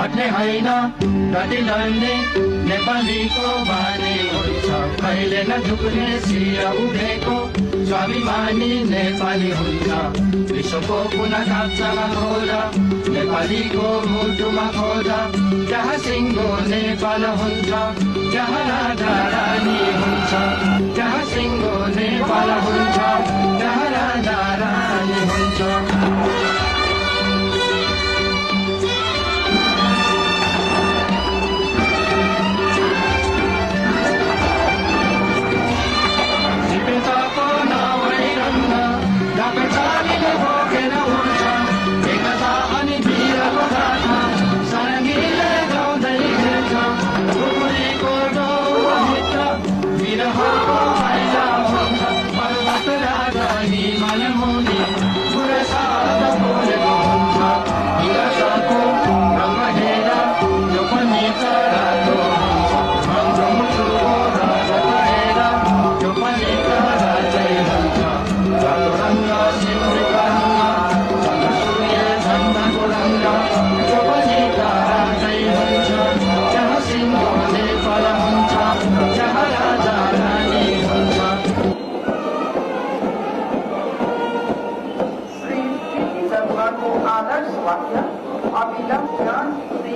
हट्ने होइन डटी लड्ने नेपालीको बानी हुन्छ कहिले नझुक्ने शिर उठेको स्वाभिमानी नेपाली हुन्छ विश्वको कुना काप्चामा खोज नेपालीको मुटुमा खोज जहाँ सिङ्गो नेपाल हुन्छ जहाँ राजा रानी हुन्छ जहाँ सिङ्गो नेपाल हुन्छ जहाँ राजा रानी हुन्छ आदर्श वाक्य अभिलंब ज्ञान श्री